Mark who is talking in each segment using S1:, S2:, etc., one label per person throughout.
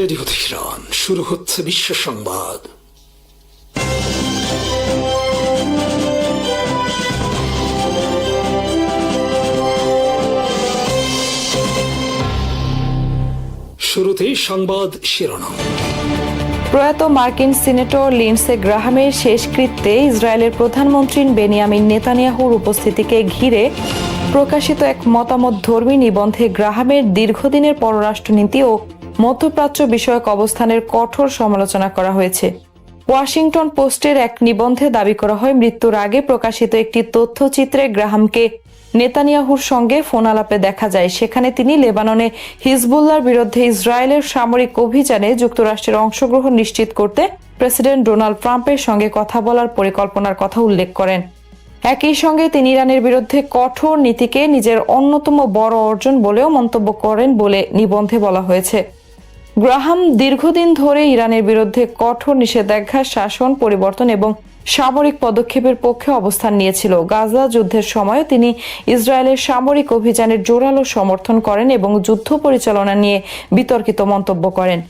S1: Radio Tehran, শুরু হচ্ছে বিশ্ব সংবাদ। শুরুতেই সংবাদ শিরোনাম।
S2: প্রয়াত মার্কিন সিনেটর লিন্ডসে গ্রাহামের শেষকৃত্যে ইসরায়েলের প্রধানমন্ত্রী বেনিয়ামিন নেতানিয়াহুর উপস্থিতিকে ঘিরে প্রকাশিত এক মতামতধর্মী নিবন্ধে গ্রাহামের দীর্ঘদিনের পররাষ্ট্রনীতি ও মধ্যপ্রাচ্য বিষয়ক অবস্থানের কঠোর সমালোচনা করা হয়েছে। ওয়াশিংটন পোস্টের এক নিবন্ধে দাবি করা হয়, মৃত্যুর আগে প্রকাশিত একটি তথ্যচিত্রে গ্রাহামকে নেতানিয়াহুর সঙ্গে ফোন আলাপে দেখা যায়। সেখানে তিনি লেবাননে হিজবুল্লাহর বিরুদ্ধে ইসরায়েলের সামরিক অভিযানে যুক্তরাষ্ট্রের অংশগ্রহণ নিশ্চিত করতে প্রেসিডেন্ট ডোনাল্ড ট্রাম্পের সঙ্গে কথা বলার পরিকল্পনার কথা উল্লেখ করেন। একই সঙ্গে তিনি ইরানের বিরুদ্ধে কঠোর নীতিকে নিজের অন্যতম বড় অর্জন বলেও মন্তব্য করেন বলে নিবন্ধে বলা হয়েছে। গ্রাহাম দীর্ঘদিন ধরে ইরানের বিরুদ্ধে কঠোর নিষেধাজ্ঞা, শাসন পরিবর্তন এবং সামরিক পদক্ষেপের পক্ষে অবস্থান নিয়েছিল। গাজা যুদ্ধের সময় তিনি ইসরায়েলের সামরিক অভিযানের জোরালো সমর্থন করেন এবং যুদ্ধ পরিচালনা নিয়ে বিতর্কিত মন্তব্য করেন।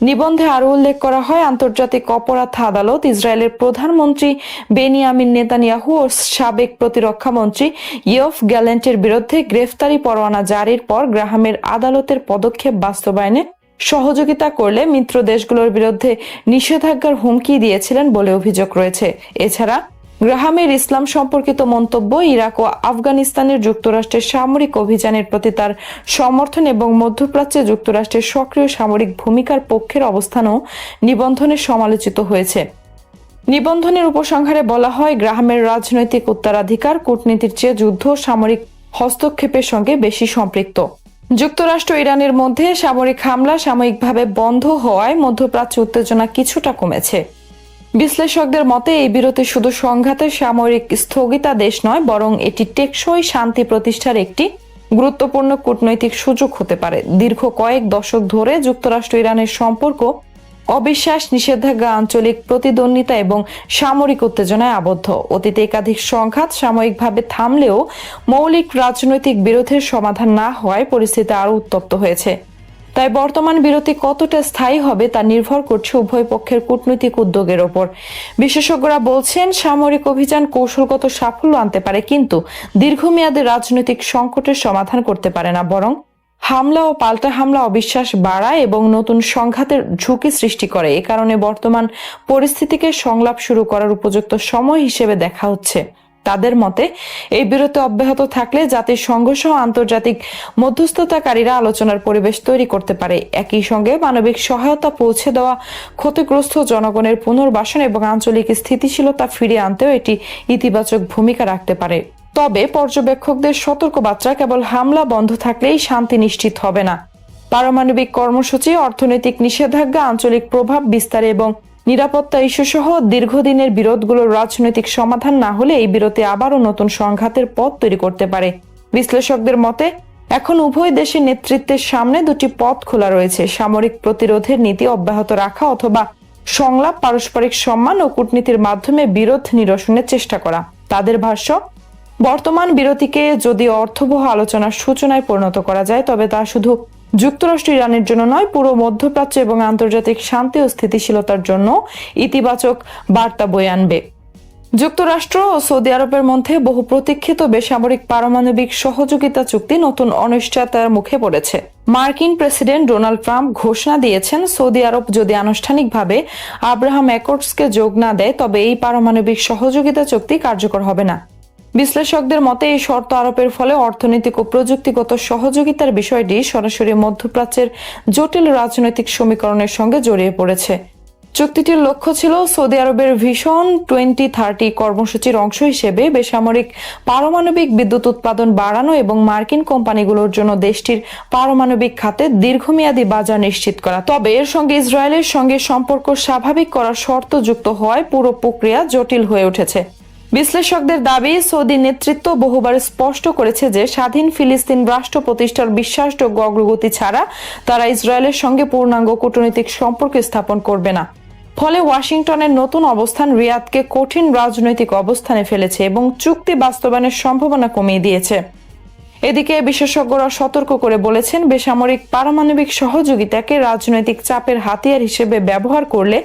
S2: নিবন্ধে আরও উল্লেখ করা হয়, আন্তর্জাতিক অপরাধ আদালত ইসরায়েলের প্রধানমন্ত্রী বেনিয়ামিন নেতানিয়াহু ও সাবেক প্রতিরক্ষা মন্ত্রী ইয়োভ গ্যালেন্টের বিরুদ্ধে গ্রেফতারি পরোয়ানা জারির পর গ্রাহামের আদালতের পদক্ষেপ বাস্তবায়নে সহযোগিতা করলে মিত্র দেশগুলোর বিরুদ্ধে নিষেধাজ্ঞার হুমকি দিয়েছিলেন বলে অভিযোগ রয়েছে। এছাড়া গ্রাহামের ইসলাম সম্পর্কিত মন্তব্য, ইরাক ও আফগানিস্তানের যুক্তরাষ্ট্রের সামরিক অভিযানের প্রতি তার সমর্থন এবং মধ্যপ্রাচ্যে যুক্তরাষ্ট্রের সক্রিয় সামরিক ভূমিকার পক্ষের অবস্থানও নিবন্ধনে সমালোচিত হয়েছে। নিবন্ধনের উপসংহারে বলা হয়, গ্রাহামের রাজনৈতিক উত্তরাধিকার কূটনীতির চেয়ে যুদ্ধ সামরিক হস্তক্ষেপের সঙ্গে বেশি সম্পৃক্ত। যুক্তরাষ্ট্র ইরানের মধ্যে সামরিক হামলা সাময়িকভাবে বন্ধ হওয়ায় মধ্যপ্রাচ্য উত্তেজনা কিছুটা কমেছে। বিশ্লেষকদের মতে এই বিরতি শুধু সংঘাতের সামরিক স্থগিতাদেশ নয়, বরং এটি টেকসই শান্তি প্রতিষ্ঠার একটি গুরুত্বপূর্ণ কূটনৈতিক সুযোগ হতে পারে। দীর্ঘ কয়েক দশক ধরে যুক্তরাষ্ট্র ইরানের সম্পর্ক অবিশ্বাস, নিষেধাজ্ঞা, আঞ্চলিক প্রতিদ্বন্দ্বিতা এবং সামরিক উত্তেজনায় আবদ্ধ। অতীতে একাধিক সংঘাত সাময়িকভাবে থামলেও মৌলিক রাজনৈতিক বিরোধের সমাধান না হওয়ায় পরিস্থিতি আরও উত্তপ্ত হয়েছে। তাই বর্তমান বিরতি কতটা স্থায়ী হবে তা নির্ভর করছে উভয় পক্ষের কূটনৈতিক উদ্যোগের ওপর। বিশেষজ্ঞরা বলছেন, সামরিক অভিযান কৌশলগত সাফল্য আনতে পারে, কিন্তু দীর্ঘমেয়াদী রাজনৈতিক সংকটের সমাধান করতে পারে না, বরং হামলা ও পাল্টা হামলা অবিশ্বাস বাড়ায় এবং নতুন সংঘাতের ঝুঁকি সৃষ্টি করে। এ কারণে বর্তমান পরিস্থিতিকে সংলাপ শুরু করার উপযুক্ত সময় হিসেবে দেখা হচ্ছে। তাদের মতে, এই বিরতি অব্যাহত থাকলে জাতিসংঘ সহ আন্তর্জাতিক মধ্যস্থতাকারীরা আলোচনার পরিবেশ তৈরি করতে পারে। একই সঙ্গে মানবিক সহায়তা পৌঁছে দেওয়া, ক্ষতিগ্রস্ত জনগণের পুনর্বাসন এবং আঞ্চলিক স্থিতিশীলতা ফিরিয়ে আনতেও এটি ইতিবাচক ভূমিকা রাখতে পারে। তবে পর্যবেক্ষকদের সতর্কবার্তা, কেবল হামলা বন্ধ থাকলেই শান্তি নিশ্চিত হবে না। পারমাণবিক কর্মসূচি, অর্থনৈতিক নিষেধাজ্ঞা, আঞ্চলিক প্রভাব বিস্তার এবং নিরাপত্তা ইস্যু সহ দীর্ঘদিনের বিরোধগুলোর রাজনৈতিক সমাধান না হলে এই বিরতি আবারও নতুন সংঘাতের পথ তৈরি করতে পারে। বিশ্লেষকদের মতে, এখন উভয় দেশের নেতৃত্বের সামনে দুটি পথ খোলা রয়েছে: সামরিক প্রতিরোধের নীতি অব্যাহত রাখা অথবা সংলাপ, পারস্পরিক সম্মান ও কূটনীতির মাধ্যমে বিরোধ নিরসনের চেষ্টা করা। তাদের ভাষ্য, বর্তমান বিরতিকে যদি অর্থবহ আলোচনার সূচনায় পরিণত করা যায়, তবে তা শুধু যুক্তরাষ্ট্র ইরানের জন্য নয়, পুরো মধ্যপ্রাচ্য এবং আন্তর্জাতিক শান্তি ও স্থিতিশীলতার জন্য ইতিবাচক বার্তা বয়ে আনবে। যুক্তরাষ্ট্র ও সৌদি আরবের মধ্যে বহু প্রতীক্ষিত বেসামরিক পারমাণবিক সহযোগিতা চুক্তি নতুন অনিশ্চয়তার মুখে পড়েছে। মার্কিন প্রেসিডেন্ট ডোনাল্ড ট্রাম্প ঘোষণা দিয়েছেন, সৌদি আরব যদি আনুষ্ঠানিকভাবে আব্রাহাম অ্যাকর্ডসকে যোগ না দেয়, তবে এই পারমাণবিক সহযোগিতা চুক্তি কার্যকর হবে না। বিশ্লেষকদের মতে, এই শর্ত আরোপের ফলে অর্থনৈতিক ও প্রযুক্তিগত সহযোগিতার বিষয়টি সরাসরি মধ্যপ্রাচ্যের জটিল রাজনৈতিক সমীকরণের সঙ্গে জড়িয়ে পড়েছে। চুক্তিটির লক্ষ্য ছিল সৌদি আরবের ভিশন 2030 কর্মসূচির অংশ হিসেবে বেসামরিক পারমাণবিক বিদ্যুৎ উৎপাদন বাড়ানো এবং মার্কিন কোম্পানিগুলোর জন্য দেশটির পারমাণবিক খাতে দীর্ঘমেয়াদী বাজার নিশ্চিত করা। তবে এর সঙ্গে ইসরায়েলের সঙ্গে সম্পর্ক স্বাভাবিক করার শর্ত যুক্ত হওয়ায় পুরো প্রক্রিয়া জটিল হয়ে উঠেছে। বিশ্লেষকদের দাবি, সৌদি নেতৃত্ব বহুবার স্পষ্ট করেছে যে স্বাধীন ফিলিস্তিন রাষ্ট্র প্রতিষ্ঠার বিশ্বাসযোগ্য অগ্রগতি ছাড়া তারা ইসরায়েলের সঙ্গে পূর্ণাঙ্গ কূটনৈতিক সম্পর্ক স্থাপন করবে না। ফলে ওয়াশিংটনের নতুন অবস্থান রিয়াদকে কঠিন রাজনৈতিক অবস্থানে ফেলেছে এবং চুক্তি বাস্তবায়নের সম্ভাবনা কমিয়ে দিয়েছে। এদিকে বিশেষজ্ঞরা সতর্ক করে বলেছেন, বেসামরিক পারমাণবিক সহযোগিতাকে রাজনৈতিক চাপের হাতিয়ার হিসেবে ব্যবহার করলে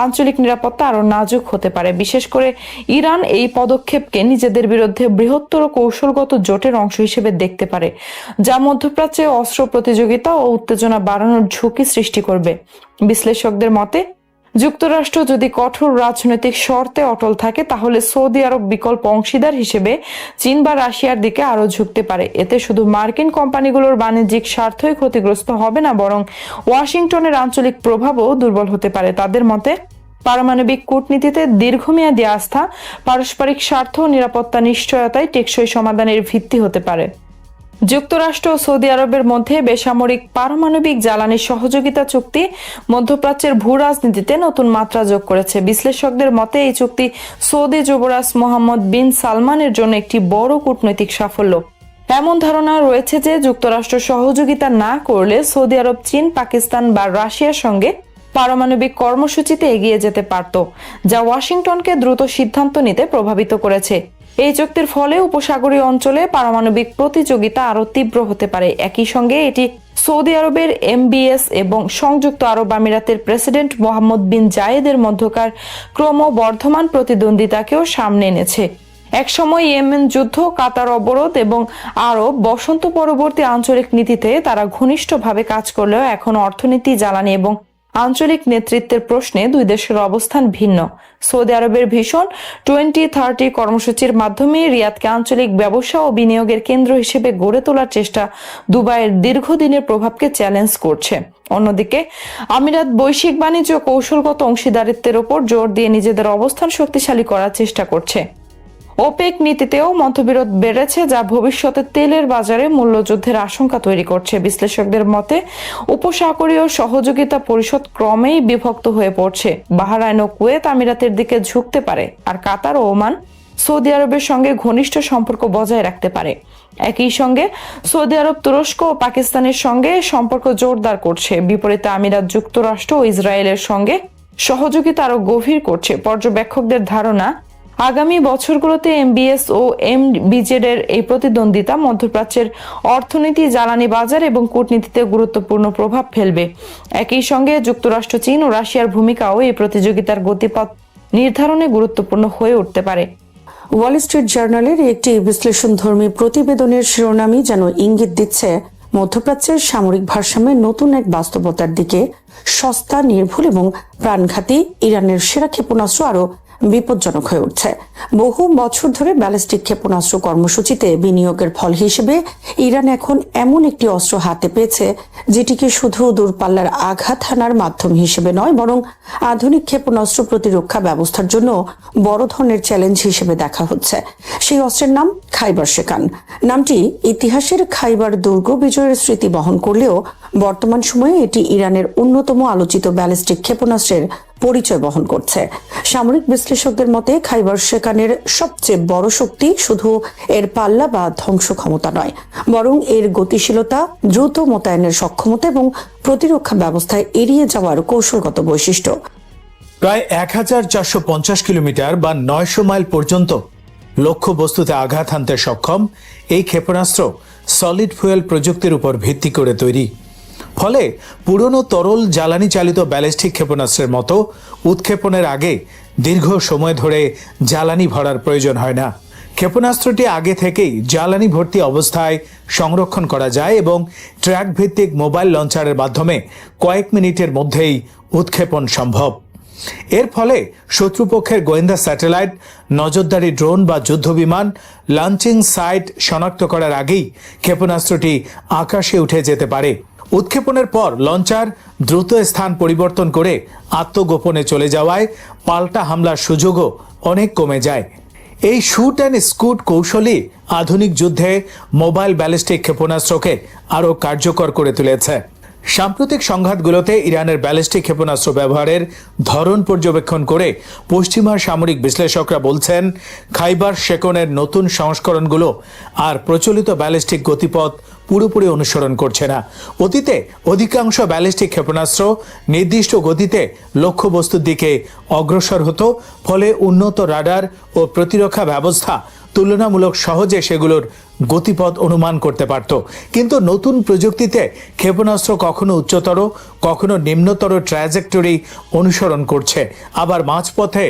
S2: আঞ্চলিক নিরাপত্তা আরো নাজুক হতে পারে। বিশেষ করে ইরান এই পদক্ষেপকে নিজেদের বিরুদ্ধে বৃহত্তর কৌশলগত জোটের অংশ হিসেবে দেখতে পারে, যা মধ্যপ্রাচ্যে অস্ত্র প্রতিযোগিতা ও উত্তেজনা বাড়ানোর ঝুঁকি সৃষ্টি করবে। বিশ্লেষকদের মতে, যুক্তরাষ্ট্র যদি কঠোর রাজনৈতিক শর্তে অটল থাকে, তাহলে সৌদি আরব বিকল্প অংশীদার হিসেবে চীন বা রাশিয়ার দিকে আরো ঝুঁকতে পারে। এতে শুধু মার্কিন কোম্পানিগুলোর বাণিজ্যিক স্বার্থই ক্ষতিগ্রস্ত হবে না, বরং ওয়াশিংটনের আঞ্চলিক প্রভাবও দুর্বল হতে পারে। তাদের মতে, পারমাণবিক কূটনীতিতে দীর্ঘমেয়াদী আস্থা, পারস্পরিক স্বার্থ ও নিরাপত্তা নিশ্চয়তায় টেকসই সমাধানের ভিত্তি হতে পারে। যুক্তরাষ্ট্র ও সৌদি আরবের মধ্যে বেসামরিক পারমাণবিক জ্বালানি সহযোগিতা চুক্তি মধ্যপ্রাচ্যের ভূ রাজনীতিতে নতুন মাত্রা যোগ করেছে। বিশ্লেষকদের মতে, এই চুক্তি সৌদি যুবরাজ মোহাম্মদ বিন সালমানের জন্য একটি বড় কূটনৈতিক সাফল্য। এমন ধারণা রয়েছে যে যুক্তরাষ্ট্র সহযোগিতা না করলে সৌদি আরব চীন, পাকিস্তান বা রাশিয়ার সঙ্গে পারমাণবিক কর্মসূচিতে এগিয়ে যেতে পারত, যা ওয়াশিংটনকে দ্রুত সিদ্ধান্ত নিতে প্রভাবিত করেছে। এই চুক্তির ফলে উপসাগরীয় অঞ্চলে পারমাণবিক প্রতিযোগিতা আরো তীব্র হতে পারে। একই সঙ্গে এটি সৌদি আরবের এমবিএস এবং সংযুক্ত আরব আমিরাতের প্রেসিডেন্ট মোহাম্মদ বিন জায়েদের মধ্যকার ক্রমবর্ধমান প্রতিদ্বন্দ্বিতাকেও সামনে এনেছে। একসময় ইয়েমেন যুদ্ধ, কাতার অবরোধ এবং আরব বসন্ত পরবর্তী আঞ্চলিক নীতিতে তারা ঘনিষ্ঠভাবে কাজ করলেও এখন অর্থনীতি, জ্বালানি এবং আঞ্চলিক নেতৃত্বের প্রশ্নে দুই দেশের অবস্থান ভিন্ন। সৌদি আরবের ভিশন 2030 কর্মসূচির মাধ্যমে রিয়াদকে আঞ্চলিক ব্যবসা ও বিনিয়োগের কেন্দ্র হিসেবে গড়ে তোলার চেষ্টা দুবাইয়ের দীর্ঘদিনের প্রভাবকে চ্যালেঞ্জ করছে। অন্যদিকে আমিরাত বৈশ্বিক বাণিজ্য ও কৌশলগত অংশীদারিত্বের ওপর জোর দিয়ে নিজেদের অবস্থান শক্তিশালী করার চেষ্টা করছে। ওপেক নীতিতেও মতবিরোধ বেড়েছে, যা ভবিষ্যতে তেলের বাজারে মূল্যযুদ্ধের আশঙ্কা তৈরি করছে। বিশ্লেষকদের মতে, উপসাগরীয় সহযোগিতা পরিষদ ক্রমেই বিভক্ত হয়ে পড়ছে। বাহরাইন ও কুয়েত আমিরাতের দিকে ঝুঁকতে পারে, আর কাতার ও ওমান সৌদি আরবের সঙ্গে ঘনিষ্ঠ সম্পর্ক বজায় রাখতে পারে। একই সঙ্গে সৌদি আরব তুরস্ক ও পাকিস্তানের সঙ্গে সম্পর্ক জোরদার করছে। বিপরীতে আমিরাত যুক্তরাষ্ট্র ও ইসরায়েলের সঙ্গে সহযোগিতা আরো গভীর করছে। পর্যবেক্ষকদের ধারণা, আগামী বছরগুলোতে এমবিএস ও এমবিজেড এর এই প্রতিদ্বন্দ্বিতা মধ্যপ্রাচ্যের অর্থনীতি, জ্বালানি বাজার এবং কূটনীতিতে গুরুত্বপূর্ণ প্রভাব ফেলবে। একই সঙ্গে যুক্তরাষ্ট্র, চীন ও রাশিয়ার ভূমিকাও এই প্রতিযোগিতার গতিপথ নির্ধারণে গুরুত্বপূর্ণ হয়ে উঠতে পারে।
S3: ওয়াল স্ট্রিট জার্নালের একটি বিশ্লেষণধর্মী প্রতিবেদনের শিরোনামই যেন ইঙ্গিত দিচ্ছে মধ্যপ্রাচ্যের সামরিক ভারসাম্যের নতুন এক বাস্তবতার দিকে। সস্তা, নির্ভুল এবং প্রাণঘাতী ইরানের সেরা ক্ষেপণাস্ত্র আরো বিপজ্জনক হয়ে উঠছে। বহু বছর ধরে ব্যালিস্টিক ক্ষেপণাস্ত্র কর্মসূচিতে বিনিয়োগের ফল হিসেবে ইরান এখন এমন একটি অস্ত্র হাতে পেয়েছে, যেটিকে শুধু দূরপাল্লার আঘাত হানার মাধ্যম হিসেবে নয়, বরং আধুনিক ক্ষেপণাস্ত্র প্রতিরক্ষা ব্যবস্থার জন্য বড় ধরনের চ্যালেঞ্জ হিসেবে দেখা হচ্ছে। সেই অস্ত্রের নাম খাইবার শেকান। নামটি ইতিহাসের খাইবার দুর্গ বিজয়ের স্মৃতি বহন করলেও বর্তমান সময়ে এটি ইরানের অন্যতম আলোচিত ব্যালিস্টিক ক্ষেপণাস্ত্রের পরিচয় বহন করছে। সামরিক বিশ্লেষকদের মতে, খাইবার শেকানের সবচেয়ে বড় শক্তি শুধু এর পাল্লা বা ধ্বংস ক্ষমতা নয়, বরং এর গতিশীলতা, দ্রুত মোতায়েনের সক্ষমতা এবং প্রতিরক্ষা ব্যবস্থায় এড়িয়ে যাওয়ার কৌশলগত বৈশিষ্ট্য।
S4: প্রায় 1450 কিলোমিটার বা 900 মাইল পর্যন্ত লক্ষ্য বস্তুতে আঘাত হানতে সক্ষম এই ক্ষেপণাস্ত্র সলিড ফুয়েল প্রযুক্তির উপর ভিত্তি করে তৈরি। ফলে পুরনো তরল জ্বালানি চালিত ব্যালিস্টিক ক্ষেপণাস্ত্রের মতো উৎক্ষেপণের আগে দীর্ঘ সময় ধরে জ্বালানি ভরার প্রয়োজন হয় না। ক্ষেপণাস্ত্রটি আগে থেকেই জ্বালানি ভর্তি অবস্থায় সংরক্ষণ করা যায় এবং ট্র্যাক ভিত্তিক মোবাইল লঞ্চারের মাধ্যমে কয়েক মিনিটের মধ্যেই উৎক্ষেপণ সম্ভব। এর ফলে শত্রুপক্ষের গোয়েন্দা স্যাটেলাইট, নজরদারি ড্রোন বা যুদ্ধবিমান লঞ্চিং সাইট শনাক্ত করার আগেই ক্ষেপণাস্ত্রটি আকাশে উঠে যেতে পারে। উৎক্ষেপণের পর লঞ্চার দ্রুত স্থান পরিবর্তন করে আত্মগোপনে চলে যাওয়ায় পাল্টা হামলার সুযোগও অনেক কমে যায়। এই শুট অ্যান্ড স্কুট কৌশলই আধুনিক যুদ্ধে মোবাইল ব্যালিস্টিক ক্ষেপণাস্ত্রকে আরও কার্যকর করে তুলেছে। সাম্প্রতিক সংঘাতগুলোতে ইরানের ব্যালিস্টিক ক্ষেপণাস্ত্র ব্যবহারের ধরন পর্যবেক্ষণ করে পশ্চিমা সামরিক বিশ্লেষকরা বলছেন, খাইবার শেকনের নতুন সংস্করণগুলো আর প্রচলিত ব্যালিস্টিক গতিপথ পুরোপুরি অনুসরণ করছে না। অতীতে অধিকাংশ ব্যালিস্টিক ক্ষেপণাস্ত্র নির্দিষ্ট গতিতে লক্ষ্যবস্তুর দিকে অগ্রসর হতো, ফলে উন্নত রাডার ও প্রতিরক্ষা ব্যবস্থা তুলনামূলক সহজে সেগুলোর গতিপথ অনুমান করতে পারত। কিন্তু নতুন প্রযুক্তিতে ক্ষেপণাস্ত্র কখনো উচ্চতর কখনো নিম্নতর ট্র্যাজেক্টরি অনুসরণ করছে, আবার মাঝপথে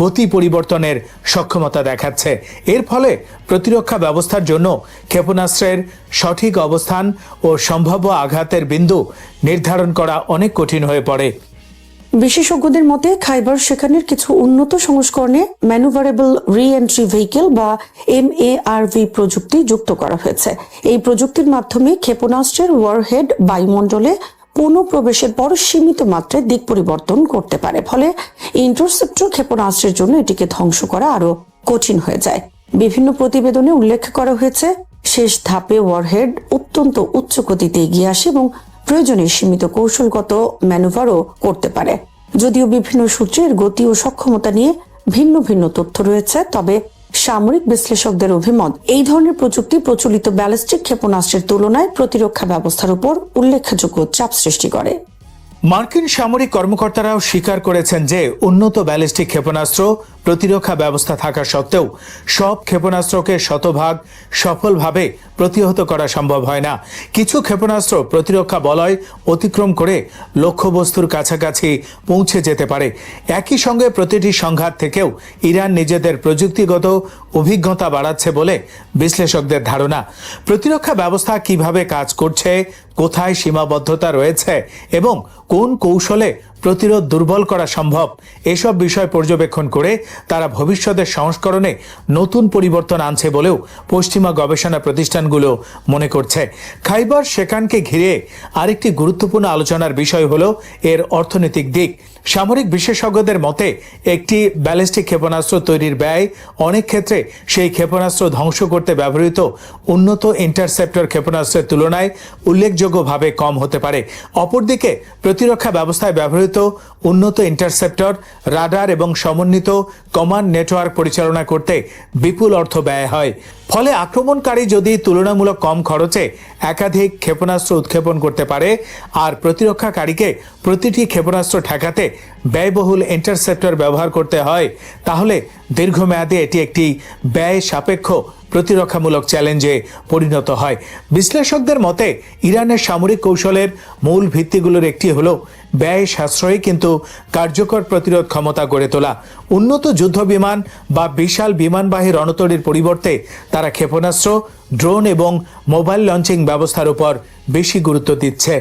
S4: গতি পরিবর্তনের সক্ষমতা দেখাচ্ছে। এর ফলে প্রতিরক্ষা ব্যবস্থার জন্য ক্ষেপণাস্ত্রের সঠিক অবস্থান ও সম্ভাব্য আঘাতের বিন্দু নির্ধারণ করা অনেক কঠিন হয়ে পড়ে।
S3: বিশেষজ্ঞদের মতে খাইবার শেখানের কিছু উন্নত সংস্করণে ম্যানুভারেবল রি এন্ট্রি ভেহিকেল বা MARV প্রযুক্তি যুক্ত করা হয়েছে। এই প্রযুক্তির মাধ্যমে ক্ষেপণাস্ত্রের ওয়ারহেড বায়ুমণ্ডলে পুনঃপ্রবেশের পর সীমিত মাত্রায় দিক পরিবর্তন করতে পারে, ফলে ইন্টারসেপ্টর ক্ষেপণাস্ত্রের জন্য এটিকে ধ্বংস করা আরো কঠিন হয়ে যায়। বিভিন্ন প্রতিবেদনে উল্লেখ করা হয়েছে শেষ ধাপে ওয়ারহেড অত্যন্ত উচ্চ গতিতে এগিয়ে আসে এবং প্রয়োজনে সীমিত কৌশলগত ম্যানুভারও করতে পারে। যদিও বিভিন্ন সূত্রের গতি ও সক্ষমতা নিয়ে ভিন্ন ভিন্ন তথ্য রয়েছে, তবে সামরিক বিশ্লেষকদের অভিমত এই ধরনের প্রযুক্তি প্রচলিত ব্যালিস্টিক ক্ষেপণাস্ত্রের তুলনায় প্রতিরক্ষা ব্যবস্থার উপর উল্লেখযোগ্য চাপ সৃষ্টি করে।
S4: মার্কিন সামরিক কর্মকর্তারাও স্বীকার করেছেন যে উন্নত ব্যালিস্টিক ক্ষেপণাস্ত্র প্রতিরক্ষা ব্যবস্থা থাকা সত্ত্বেও সব ক্ষেপণাস্ত্রকে শতভাগ সফলভাবে প্রতিহত করা সম্ভব হয় না। কিছু ক্ষেপণাস্ত্র প্রতিরক্ষা বলয় অতিক্রম করে লক্ষ্যবস্তুর কাছাকাছি পৌঁছে যেতে পারে। একই সঙ্গে প্রতিটি সংঘাত থেকেও ইরান নিজেদের প্রযুক্তিগত অভিজ্ঞতা বাড়াচ্ছে বলে বিশ্লেষকদের ধারণা। প্রতিরক্ষা ব্যবস্থা কিভাবে কাজ করছে, কোথায় সীমাবদ্ধতা রয়েছে এবং কোন কৌশলে প্রতিরোধ দুর্বল করা সম্ভব, এসব বিষয় পর্যবেক্ষণ করে তারা ভবিষ্যতের সংস্করণে নতুন পরিবর্তন আনছে বলেও পশ্চিমা গবেষণা প্রতিষ্ঠানগুলো মনে করছে। খাইবার শেখানকে ঘিরে আরেকটি গুরুত্বপূর্ণ আলোচনার বিষয় হলো এর অর্থনৈতিক দিক। সামরিক বিশেষজ্ঞদের মতে একটি ব্যালিস্টিক ক্ষেপণাস্ত্র তৈরির ব্যয় অনেক ক্ষেত্রে সেই ক্ষেপণাস্ত্র ধ্বংস করতে ব্যবহৃত উন্নত ইন্টারসেপ্টর ক্ষেপণাস্ত্রের তুলনায় উল্লেখযোগ্যভাবে কম হতে পারে। অপরদিকে প্রতিরক্ষা ব্যবস্থায় ব্যবহৃত উন্নত ইন্টারসেপ্টর, রাডার এবং সমন্বিত কমান্ড নেটওয়ার্ক পরিচালনা করতে বিপুল অর্থ ব্যয় হয়। ফলে আক্রমণকারী যদি তুলনামূলক কম খরচে একাধিক ক্ষেপণাস্ত্র উৎক্ষেপণ করতে পারে আর প্রতিরক্ষাকারীকে প্রতিটি ক্ষেপণাস্ত্র ঠেকাতে ব্যয়বহুল ইন্টারসেপ্টর ব্যবহার করতে হয়, তাহলে দীর্ঘমেয়াদে এটি একটি ব্যয় সাপেক্ষ প্রতিরক্ষামূলক চ্যালেঞ্জে পরিণত হয়। বিশ্লেষকদের মতে ইরানের সামরিক কৌশলের মূল ভিত্তিগুলোর একটি হলো ব্যয় সাশ্রয়ী কিন্তু কার্যকর প্রতিরোধ ক্ষমতা গড়ে তোলা। উন্নত যুদ্ধ বিমান বা বিশাল বিমানবাহী রণতরীর পরিবর্তে তারা ক্ষেপণাস্ত্র, ড্রোন এবং মোবাইল লঞ্চিং ব্যবস্থার উপর বেশি গুরুত্ব দিচ্ছে।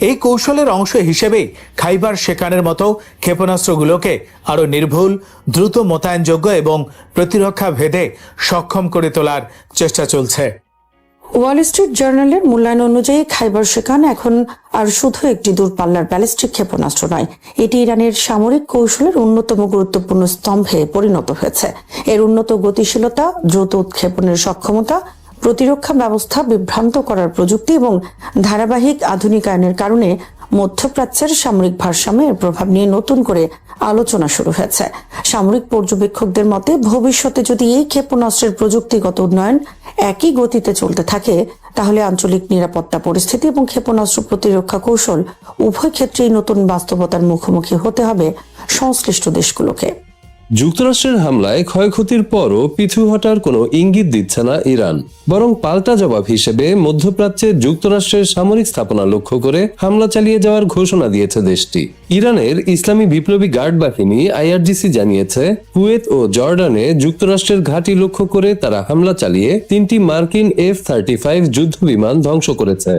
S4: এই কৌশলের অংশ হিসেবেই খাইবার শেখানের মতো ক্ষেপণাস্ত্রগুলোকে আরও নির্ভুল, দ্রুত মোতায়েনযোগ্য এবং প্রতিরক্ষা ভেদে সক্ষম করে তোলার চেষ্টা চলছে।
S3: ওয়াল স্ট্রিট জার্নালের মূল্যায়ন অনুযায়ী খাইবার শেখান এখন আর শুধু একটি দূরপাল্লার ব্যালিস্টিক ক্ষেপণাস্ত্র নয়, এটি ইরানের সামরিক কৌশলের অন্যতম গুরুত্বপূর্ণ স্তম্ভে পরিণত হয়েছে। এর উন্নত গতিশীলতা, দ্রুত উৎক্ষেপণের সক্ষমতা, প্রতিরক্ষা ব্যবস্থা বিভ্রান্ত করার প্রযুক্তি এবং ধারাবাহিক আধুনিকায়নের কারণে মধ্যপ্রাচ্যের সামরিক ভারসাম্যের প্রভাব নিয়ে নতুন করে আলোচনা শুরু হয়েছে। সামরিক পর্যবেক্ষকদের মতে ভবিষ্যতে যদি এই ক্ষেপণাস্ত্রের প্রযুক্তিগত উন্নয়ন একই গতিতে চলতে থাকে, তাহলে আঞ্চলিক নিরাপত্তা পরিস্থিতি এবং ক্ষেপণাস্ত্র প্রতিরক্ষা কৌশল উভয় ক্ষেত্রেই নতুন বাস্তবতার মুখোমুখি হতে হবে সংশ্লিষ্ট দেশগুলোকে।
S5: যুক্তরাষ্ট্রের হামলায় ক্ষয়ক্ষতির পরও পিছু হটার কোনো ইঙ্গিত দিচ্ছে না ইরান, বরং পাল্টা জবাব হিসেবে মধ্যপ্রাচ্যে যুক্তরাষ্ট্রের সামরিক স্থাপনা লক্ষ্য করে হামলা চালিয়ে যাওয়ার ঘোষণা দিয়েছে দেশটি। ইরানের ইসলামী বিপ্লবী গার্ড বাহিনী IRGC জানিয়েছে, কুয়েত ও জর্ডানে যুক্তরাষ্ট্রের ঘাঁটি লক্ষ্য করে তারা হামলা চালিয়ে 3টি মার্কিন F-35 যুদ্ধ বিমান ধ্বংস করেছে।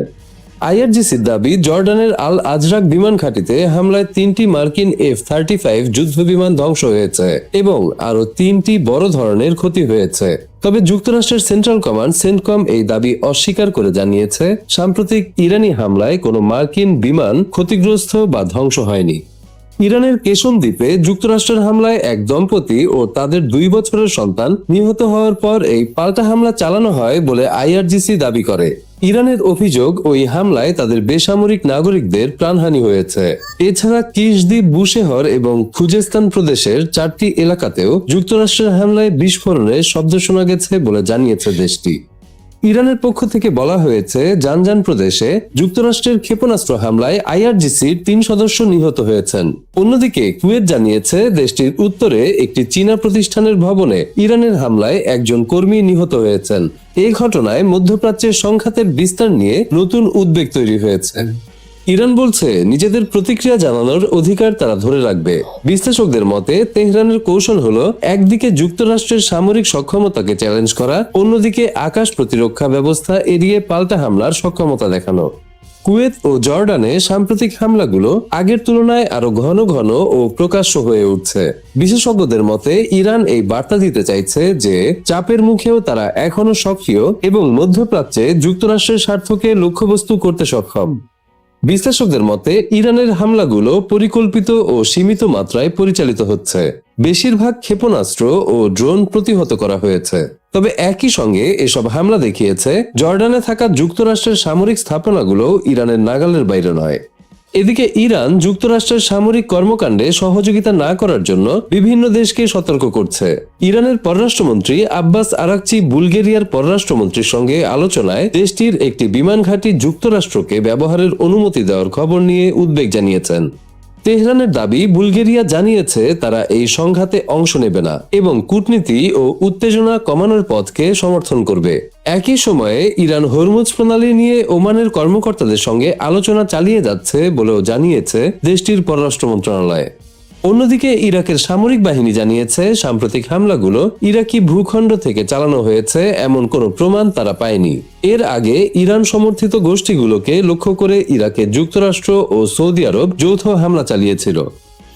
S5: IRGCর দাবি, জর্ডানের আল আজরাক বিমান ঘাঁটিতে হামলায় 3টি মার্কিন F-35 যুদ্ধ বিমান ধ্বংস হয়েছে এবং আরো 3টি বড় ধরনের ক্ষতি হয়েছে। তবে যুক্তরাষ্ট্রের সেন্ট্রাল কমান্ড সেন্টকম এই দাবি অস্বীকার করে জানিয়েছে, সাম্প্রতিক ইরানি হামলায় কোনো মার্কিন বিমান ক্ষতিগ্রস্ত বা ধ্বংস হয়নি। ইরানের কেশন দ্বীপে যুক্তরাষ্ট্রের হামলায় এক দম্পতি ও তাদের 2 বছরের সন্তান নিহত হওয়ার পর এই পাল্টা হামলা চালানো হয় বলে IRGC দাবি করে। ইরানের অভিযোগ, ওই হামলায় তাদের বেসামরিক নাগরিকদের প্রাণহানি হয়েছে। এছাড়া কিশ দ্বীপ, বুশেহর এবং খুজেস্তান প্রদেশের 4টি এলাকাতেও যুক্তরাষ্ট্রের হামলায় বিস্ফোরণের শব্দ শোনা গেছে বলে জানিয়েছে দেশটি। ইরানের পক্ষ থেকে বলা হয়েছে জানজান প্রদেশে যুক্তরাষ্ট্রের ক্ষেপণাস্ত্র হামলায় আইআরজিসির 3 সদস্য নিহত হয়েছেন। অন্যদিকে কুয়েত জানিয়েছে দেশটির উত্তরে একটি চীনা প্রতিষ্ঠানের ভবনে ইরানের হামলায় একজন কর্মী নিহত হয়েছেন। এই ঘটনায় মধ্যপ্রাচ্যের সংঘাতের বিস্তার নিয়ে নতুন উদ্বেগ তৈরি হয়েছে। ইরান বলছে নিজেদের প্রতিক্রিয়া জানানোর অধিকার তারা ধরে রাখবে। বিশ্লেষকদের মতে তেহরানের কৌশল হলো একদিকে যুক্তরাষ্ট্রের সামরিক সক্ষমতাকে চ্যালেঞ্জ করা, অন্যদিকে আকাশ প্রতিরক্ষা ব্যবস্থা এড়িয়ে পাল্টা হামলার সক্ষমতা দেখানো। কুয়েত ও জর্ডানে সাম্প্রতিক হামলাগুলো আগের তুলনায় আরো ঘন ঘন ও প্রকাশ্য হয়ে উঠছে। বিশেষজ্ঞদের মতে ইরান এই বার্তা দিতে চাইছে যে চাপের মুখেও তারা এখনো সক্রিয় এবং মধ্যপ্রাচ্যে যুক্তরাষ্ট্রের স্বার্থকে লক্ষ্যবস্তু করতে সক্ষম। বিশ্লেষকদের মতে ইরানের হামলাগুলো পরিকল্পিত ও সীমিত মাত্রায় পরিচালিত হচ্ছে। বেশিরভাগ ক্ষেপণাস্ত্র ও ড্রোন প্রতিহত করা হয়েছে। তবে একই সঙ্গে এসব হামলা দেখিয়েছে জর্ডানে থাকা যুক্তরাষ্ট্রের সামরিক স্থাপনাগুলো ইরানের নাগালের বাইরে নয়। এদিকে ইরান যুক্তরাষ্ট্রের সামরিক কর্মকাণ্ডে সহযোগিতা না করার জন্য বিভিন্ন দেশকে সতর্ক করছে। ইরানের পররাষ্ট্রমন্ত্রী আব্বাস আরাকচি বুলগেরিয়ার পররাষ্ট্রমন্ত্রীর সঙ্গে আলোচনায় দেশটির একটি বিমান ঘাঁটি যুক্তরাষ্ট্রকে ব্যবহারের অনুমতি দেওয়ার খবর নিয়ে উদ্বেগ জানিয়েছেন। তেহরানের দাবি বুলগেরিয়া জানিয়েছে তারা এই সংঘাতে অংশ নেবে না এবং কূটনীতি ও উত্তেজনা কমানোর পথকে সমর্থন করবে। একই সময়ে ইরান হরমুজ প্রণালী নিয়ে ওমানের কর্মকর্তাদের সঙ্গে আলোচনা চালিয়ে যাচ্ছে বলেও জানিয়েছে দেশটির পররাষ্ট্র মন্ত্রণালয়। অন্যদিকে ইরাকের সামরিক বাহিনী জানিয়েছে সাম্প্রতিক হামলাগুলো ইরাকি ভূখণ্ড থেকে চালানো হয়েছে এমন কোনো প্রমাণ তারা পায়নি। এর আগে ইরান সমর্থিত গোষ্ঠীগুলোকে লক্ষ্য করে ইরাকে যুক্তরাষ্ট্র ও সৌদি আরব যৌথ হামলা চালিয়েছিল।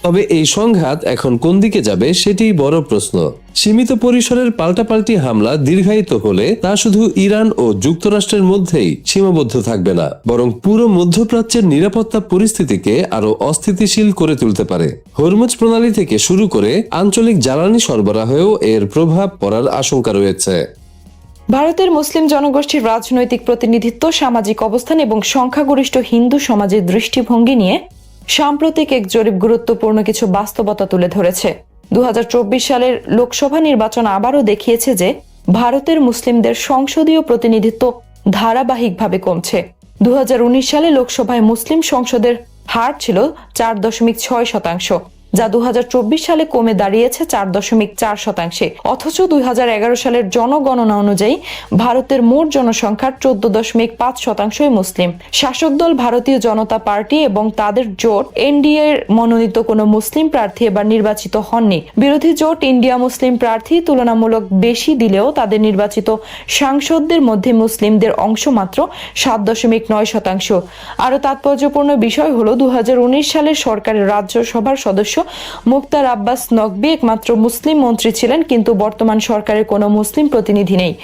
S5: তবে এই সংঘাত এখন কোন দিকে যাবে সেটিই বড় প্রশ্ন। সীমিত পরিসরের পাল্টাপাল্টি হামলা দীর্ঘায়িত হলে তা শুধু ইরান ও যুক্তরাষ্ট্রের মধ্যেই সীমাবদ্ধ থাকবে না, বরং পুরো মধ্যপ্রাচ্যের নিরাপত্তা পরিস্থিতিকে আরো অস্থিতিশীল করে তুলতে পারে। হরমুজ প্রণালী থেকে শুরু করে আঞ্চলিক জ্বালানি সরবরাহেও এর প্রভাব পড়ার আশঙ্কা রয়েছে।
S2: ভারতের মুসলিম জনগোষ্ঠীর রাজনৈতিক প্রতিনিধিত্ব, সামাজিক অবস্থান এবং সংখ্যাগরিষ্ঠ হিন্দু সমাজের দৃষ্টিভঙ্গি নিয়ে সাম্প্রতিক এক জরিপ গুরুত্বপূর্ণ কিছু বাস্তবতা তুলে ধরেছে। 2024 সালের লোকসভা নির্বাচন আবারও দেখিয়েছে যে ভারতের মুসলিমদের সংসদীয় প্রতিনিধিত্ব ধারাবাহিকভাবে কমছে। 2019 সালে লোকসভায় মুসলিম সংসদের হার ছিল 4.6%, যা 2024 সালে কমে দাঁড়িয়েছে 4.4%। অথচ 2011 সালের জনগণনা অনুযায়ী ভারতের মোট জনসংখ্যার 14.5%ই মুসলিম। শাসক দল ভারতীয় জনতা পার্টি এবং তাদের জোট এনডিএ এর মনোনীত কোনো মুসলিম প্রার্থী এবার নির্বাচিত হননি। বিরোধী জোট ইন্ডিয়া মুসলিম প্রার্থী তুলনামূলক বেশি দিলেও তাদের নির্বাচিত সাংসদদের মধ্যে মুসলিমদের অংশ মাত্র 7.9%। আরো তাৎপর্যপূর্ণ বিষয় হলো 2019 সালের সরকারের রাজ্যসভার সদস্য মুখতার আব্বাস নকভি একমাত্র মুসলিম মন্ত্রী ছিলেন, কিন্তু বর্তমান সরকারের কোনো মুসলিম প্রতিনিধি নেই।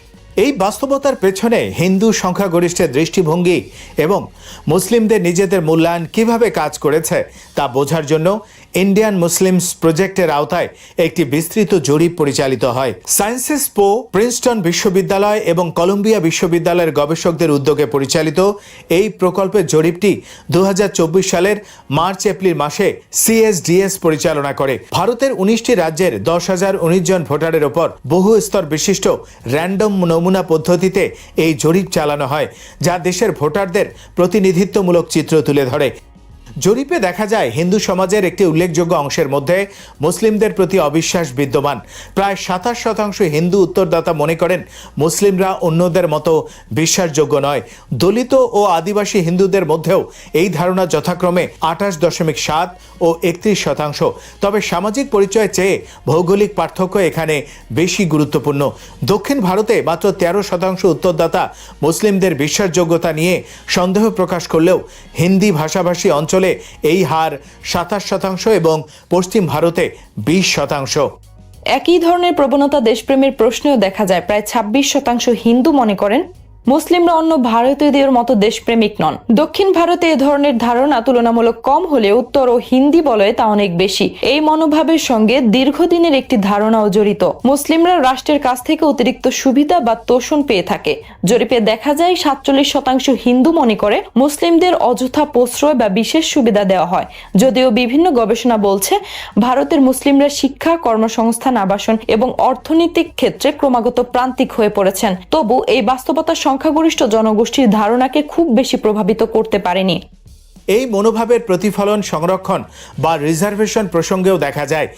S4: এই বাস্তবতার পেছনে হিন্দু সংখ্যাগরিষ্ঠের দৃষ্টিভঙ্গি এবং মুসলিমদের নিজেদের মূল্যায়ন কিভাবে কাজ করেছে তা বোঝার জন্য ইন্ডিয়ান মুসলিমস প্রজেক্টের আওতায় একটি বিস্তৃত জরিপ পরিচালিত হয়। সায়েন্সেস পো, প্রিন্সটন বিশ্ববিদ্যালয় এবং কলম্বিয়া বিশ্ববিদ্যালয়ের গবেষকদের উদ্যোগে পরিচালিত এই প্রকল্পের জরিপটি 2024 সালের মার্চ-এপ্রিল মাসে সিএসডিএস পরিচালনা করে। ভারতের 19টি রাজ্যের 10,019 জন ভোটারের ওপর বহু স্তর বিশিষ্ট র্যান্ডম নমুনা পদ্ধতিতে এই জরিপ চালানো হয়, যা দেশের ভোটারদের প্রতিনিধিত্বমূলক চিত্র তুলে ধরে। জরিপে দেখা যায় হিন্দু সমাজের একটি উল্লেখযোগ্য অংশের মধ্যে মুসলিমদের প্রতি অবিশ্বাস বিদ্যমান। প্রায় 27% হিন্দু উত্তরদাতা মনে করেন মুসলিমরা অন্যদের মতো বিশ্বাসযোগ্য নয়। দলিত ও আদিবাসী হিন্দুদের মধ্যেও এই ধারণা যথাক্রমে 28.7 ও 31%। তবে সামাজিক পরিচয় চেয়ে ভৌগোলিক পার্থক্য এখানে বেশি গুরুত্বপূর্ণ। দক্ষিণ ভারতে মাত্র 13% উত্তরদাতা মুসলিমদের বিশ্বাসযোগ্যতা নিয়ে সন্দেহ প্রকাশ করলেও হিন্দি ভাষাভাষী অঞ্চলে এই হার 27% এবং পশ্চিম ভারতে 20%।
S2: একই ধরনের প্রবণতা দেশপ্রেমের প্রশ্নেও দেখা যায়। প্রায় 26% হিন্দু মনে করেন মুসলিমরা অন্য ভারতীয়দের মতো দেশপ্রেমিক নন। দক্ষিণ ভারতে এ ধরনের ধারণা তুলনামূলক কম হলে উত্তর ও হিন্দি বলয়ে তা অনেক বেশি। এই মনোভাবের সঙ্গে দীর্ঘদিনের একটি ধারণাও জড়িত। মুসলিমরা রাষ্ট্রের কাছ থেকে অতিরিক্ত সুবিধা বা তোষণ পেয়ে থাকে। জরিপে দেখা যায় 47% হিন্দু মনে করে মুসলিমদের অযথা প্রশ্রয় বা বিশেষ সুবিধা দেওয়া হয়। যদিও বিভিন্ন গবেষণা বলছে ভারতের মুসলিমরা শিক্ষা, কর্মসংস্থান, আবাসন এবং অর্থনৈতিক ক্ষেত্রে ক্রমাগত প্রান্তিক হয়ে পড়েছেন। তবু এই বাস্তবতা সংখ্যাগরিষ্ঠ জনগোষ্ঠীর ধারণাকে খুব বেশি প্রভাবিত করতে পারেনি।
S4: এই মনোভাবের প্রতিফলন সংরক্ষণ বা রিজার্ভেশন প্রসঙ্গেও দেখা যায়।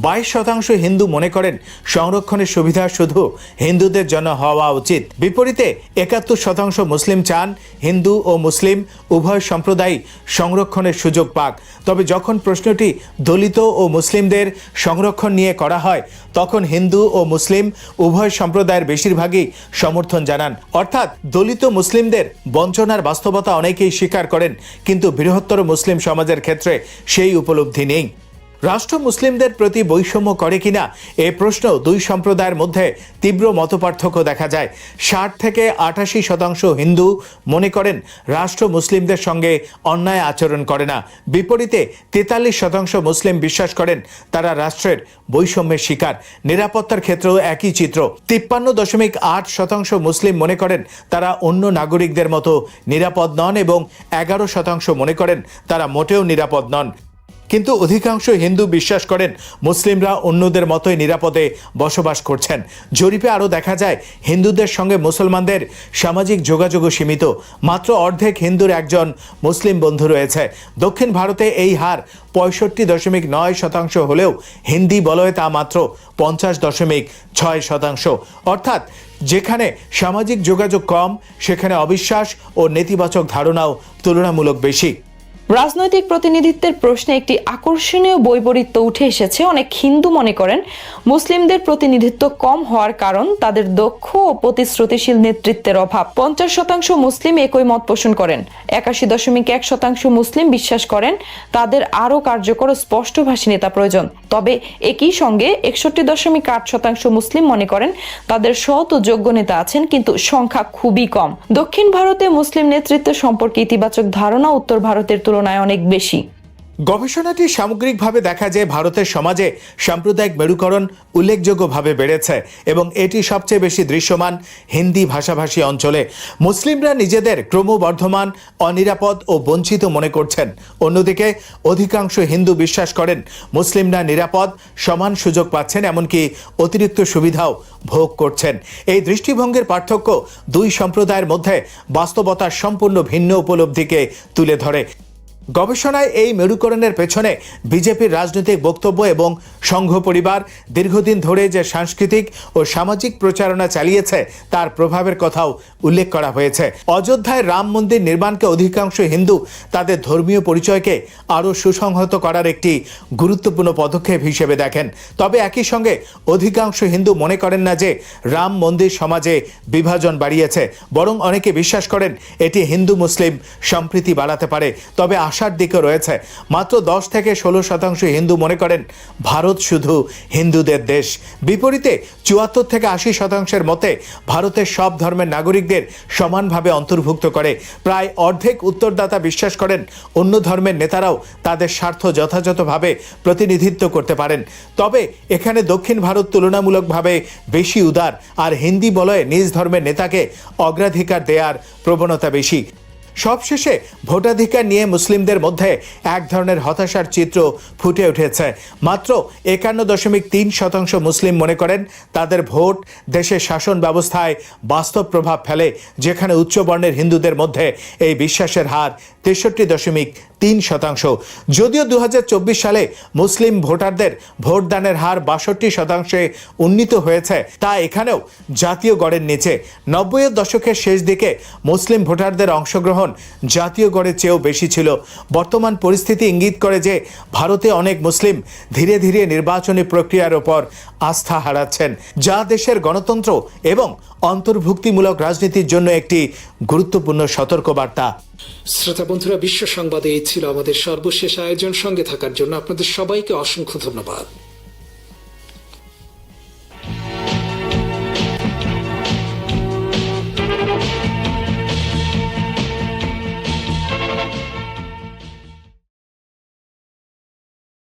S4: 22% হিন্দু মনে করেন সংরক্ষণের সুবিধা শুধু হিন্দুদের জন্য হওয়া উচিত। বিপরীতে 71% মুসলিম চান হিন্দু ও মুসলিম উভয় সম্প্রদায় সংরক্ষণের সুযোগ পাক। তবে যখন প্রশ্নটি দলিত ও মুসলিমদের সংরক্ষণ নিয়ে করা হয়, তখন হিন্দু ও মুসলিম উভয় সম্প্রদায়ের বেশিরভাগই সমর্থন জানান। অর্থাৎ দলিত মুসলিমদের বঞ্চনার বাস্তবতা অনেকেই স্বীকার করেন, কিন্তু বৃহত্তর মুসলিম সমাজের ক্ষেত্রে সেই উপলব্ধি নেই। রাষ্ট্র মুসলিমদের প্রতি বৈষম্য করে কিনা এ প্রশ্ন দুই সম্প্রদায়ের মধ্যে তীব্র মতপার্থক্য দেখা যায়। 60 থেকে 88% হিন্দু মনে করেন রাষ্ট্র মুসলিমদের সঙ্গে অন্যায় আচরণ করে না। বিপরীতে 43% মুসলিম বিশ্বাস করেন তারা রাষ্ট্রের বৈষম্যের শিকার। নিরাপত্তার ক্ষেত্রেও একই চিত্র। 53.8% মুসলিম মনে করেন তারা অন্য নাগরিকদের মতো নিরাপদ নন এবং 11% মনে করেন তারা মোটেও নিরাপদ নন। কিন্তু অধিকাংশ হিন্দু বিশ্বাস করেন মুসলিমরা অন্যদের মতোই নিরাপদে বসবাস করছেন। জরিপে আরও দেখা যায় হিন্দুদের সঙ্গে মুসলমানদের সামাজিক যোগাযোগও সীমিত। মাত্র অর্ধেক হিন্দুর একজন মুসলিম বন্ধু রয়েছে। দক্ষিণ ভারতে এই হার 65.9% হলেও হিন্দি বলয়ে তা মাত্র 50.6%। অর্থাৎ যেখানে সামাজিক যোগাযোগ কম, সেখানে অবিশ্বাস ও নেতিবাচক ধারণাও তুলনামূলক বেশি।
S2: রাজনৈতিক প্রতিনিধিত্বের প্রশ্নে একটি আকর্ষণীয় বৈপরীত্য উঠে এসেছে। অনেক হিন্দু মনে করেন মুসলিমদের প্রতিনিধিত্ব কম হওয়ার কারণ তাদের দক্ষ ও প্রতিশ্রুতিশীল নেতৃত্বের অভাব। 50% মুসলিম একই মত পোষণ করেন। 81.1% মুসলিম বিশ্বাস করেন তাদের আরও কার্যকর ও স্পষ্টভাষী নেতা প্রয়োজন। তবে একই সঙ্গে 61.8% মুসলিম মনে করেন তাদের সৎ ও যোগ্য নেতা আছেন, কিন্তু সংখ্যা খুবই কম। দক্ষিণ ভারতে মুসলিম নেতৃত্ব সম্পর্কে ইতিবাচক ধারণা উত্তর ভারতের তুলনায় অনেক বেশি।
S4: গবেষণাটি সামগ্রিকভাবে দেখা যায় ভারতের সমাজে সাম্প্রদায়িক মেরুকরণ উল্লেখযোগ্যভাবে বেড়েছে এবং এটি সবচেয়ে বেশি দৃশ্যমান হিন্দি ভাষাভাষী অঞ্চলে। মুসলিমরা নিজেদের ক্রমবর্ধমান অনিরাপদ ও বঞ্চিত মনে করছেন। অন্যদিকে অধিকাংশ হিন্দু বিশ্বাস করেন মুসলিমরা নিরাপদ, সমান সুযোগ পাচ্ছেন, এমনকি অতিরিক্ত সুবিধাও ভোগ করছেন। এই দৃষ্টিভঙ্গির পার্থক্য দুই সম্প্রদায়ের মধ্যে বাস্তবতার সম্পূর্ণ ভিন্ন উপলব্ধিকে তুলে ধরে। গবেষণায় এই মেরুকরণের পেছনে বিজেপির রাজনৈতিক বক্তব্য এবং সংঘ পরিবার দীর্ঘদিন ধরে যে সাংস্কৃতিক ও সামাজিক প্রচারণা চালিয়েছে তার প্রভাবের কথাও উল্লেখ করা হয়েছে। অযোধ্যায় রাম মন্দির নির্মাণকে অধিকাংশ হিন্দু তাদের ধর্মীয় পরিচয়কে আরও সুসংহত করার একটি গুরুত্বপূর্ণ পদক্ষেপ হিসেবে দেখেন। তবে একই সঙ্গে অধিকাংশ হিন্দু মনে করেন না যে রাম মন্দির সমাজে বিভাজন বাড়িয়েছে, বরং অনেকে বিশ্বাস করেন এটি হিন্দু মুসলিম সম্প্রীতি বাড়াতে পারে। তবে আশার দিকে রয়েছে। মাত্র 10 থেকে 16% হিন্দু মনে করেন ভারত শুধু হিন্দুদের দেশ। বিপরীতে 74 থেকে 80% মতে ভারতের সব ধর্মের নাগরিকদের সমানভাবে অন্তর্ভুক্ত করে। প্রায় অর্ধেক উত্তরদাতা বিশ্বাস করেন অন্য ধর্মের নেতারাও তাদের স্বার্থ যথাযথভাবে প্রতিনিধিত্ব করতে পারেন। তবে এখানে দক্ষিণ ভারত তুলনামূলকভাবে বেশি উদার, আর হিন্দি বলয়ে নিজ ধর্মের নেতাকে অগ্রাধিকার দেওয়ার প্রবণতা বেশি। সবশেষে ভোটাধিকার নিয়ে মুসলিমদের মধ্যে এক ধরনের হতাশার চিত্র ফুটে উঠেছে। মাত্র 51.3% মুসলিম মনে করেন তাদের ভোট দেশের শাসন ব্যবস্থায় বাস্তব প্রভাব ফেলে, যেখানে উচ্চবর্ণের হিন্দুদের মধ্যে এই বিশ্বাসের হার 63.3%। যদিও 2024 সালে মুসলিম ভোটারদের ভোটদানের হার 62% উন্নীত হয়েছে, তা এখানেও জাতীয় গড়ের নিচে। 90-এর দশকের শেষ দিকে মুসলিম ভোটারদের অংশগ্রহণ জাতীয় গড়ের চেয়েও বেশি ছিল। বর্তমান পরিস্থিতি ইঙ্গিত করে যে ভারতে অনেক মুসলিম ধীরে ধীরে নির্বাচনী প্রক্রিয়ার ওপর আস্থা হারাচ্ছেন, যা দেশের গণতন্ত্র এবং অন্তর্ভুক্তিমূলক রাজনীতির জন্য একটি গুরুত্বপূর্ণ সতর্কবার্তা।
S1: শ্রোতা বন্ধুরা, বিশ্ব সংবাদে এই ছিল আমাদের সর্বশেষ আয়োজন। সঙ্গে থাকার জন্য আপনাদের সবাইকে অসংখ্য ধন্যবাদ।